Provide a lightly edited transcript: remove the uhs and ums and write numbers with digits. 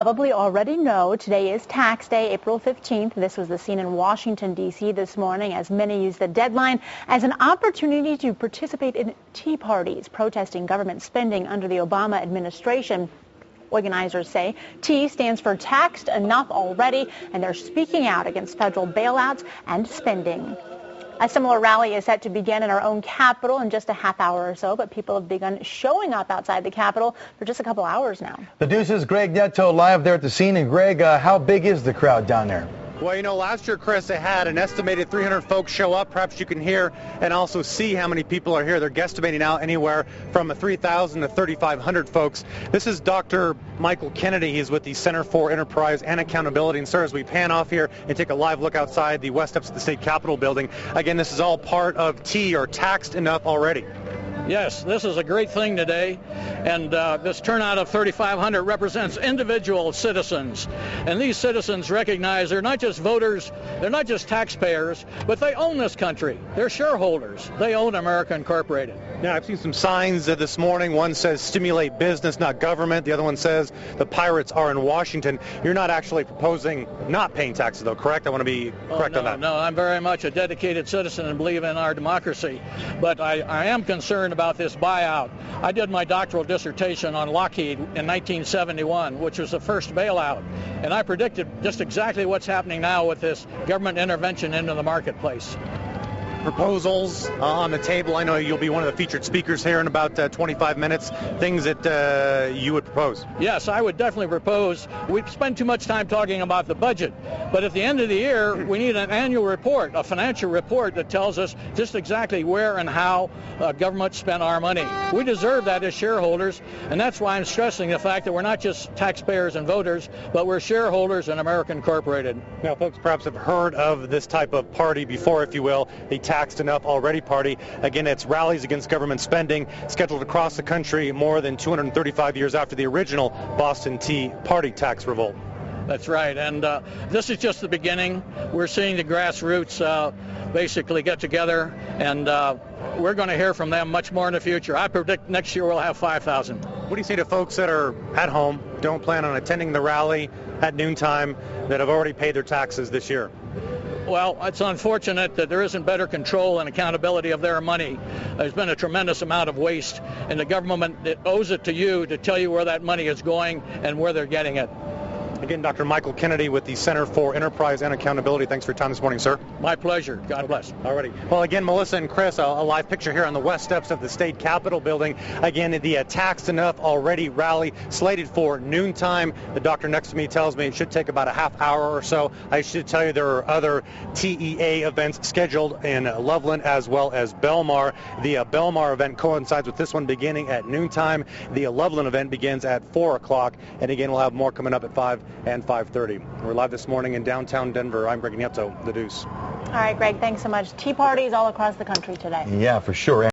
Probably already know today is tax day, April 15th. This was the scene in Washington, D.C. this morning as many used the deadline as an opportunity to participate in tea parties protesting government spending under the Obama administration. Organizers say T stands for taxed enough already, and they're speaking out against federal bailouts and spending. A similar rally is set to begin in our own Capitol in just a half hour or so, but people have begun showing up outside the Capitol for just a couple hours now. The Deuce's Greg Neto live there at the scene. And Greg, how big is the crowd down there? Well, you know, last year, Chris, they had an estimated 300 folks show up. Perhaps you can hear and also see how many people are here. They're guesstimating now anywhere from 3,000 to 3,500 folks. This is Dr. Michael Kennedy. He's with the Center for Enterprise and Accountability. And, sir, as we pan off here and take a live look outside the west steps of the State Capitol building, again, this is all part of T, or taxed enough already. Yes, this is a great thing today, and this turnout of 3,500 represents individual citizens, and these citizens recognize they're not just voters, they're not just taxpayers, but they own this country. They're shareholders. They own America Incorporated. Now, I've seen some signs this morning. One says stimulate business, not government. The other one says the pirates are in Washington. You're not actually proposing not paying taxes, though, correct? I want to be correct on that. No, I'm very much a dedicated citizen and believe in our democracy, but I am concerned about this buyout. I did my doctoral dissertation on Lockheed in 1971, which was the first bailout, and I predicted just exactly what's happening now with this government intervention into the marketplace. Proposals on the table. I know you'll be one of the featured speakers here in about 25 minutes. Things that you would propose. Yes, I would definitely propose. We spend too much time talking about the budget, but at the end of the year, we need an annual report, a financial report that tells us just exactly where and how government spent our money. We deserve that as shareholders, and that's why I'm stressing the fact that we're not just taxpayers and voters, but we're shareholders in America Incorporated. Now, folks perhaps have heard of this type of party before, if you will, the Taxed Enough Already party. Again, it's rallies against government spending scheduled across the country more than 235 years after the original Boston Tea Party tax revolt. That's right, and this is just the beginning. We're seeing the grassroots basically get together, and we're going to hear from them much more in the future. I predict next year we'll have 5,000. What do you say to folks that are at home, don't plan on attending the rally at noontime, that have already paid their taxes this year? Well, it's unfortunate that there isn't better control and accountability of their money. There's been a tremendous amount of waste, and the government owes it to you to tell you where that money is going and where they're getting it. Again, Dr. Michael Kennedy with the Center for Enterprise and Accountability. Thanks for your time this morning, sir. My pleasure. God bless. Alrighty. Well, again, Melissa and Chris, a live picture here on the west steps of the State Capitol building. Again, the Taxed Enough Already rally slated for noontime. The doctor next to me tells me it should take about a half hour or so. I should tell you there are other TEA events scheduled in Loveland as well as Belmar. The Belmar event coincides with this one beginning at noontime. The Loveland event begins at 4 o'clock. And again, we'll have more coming up at 5 and 5:30. We're live this morning in downtown Denver. I'm Greg Nieto, The Deuce. All right, Greg, thanks so much. Tea parties all across the country today. Yeah, for sure.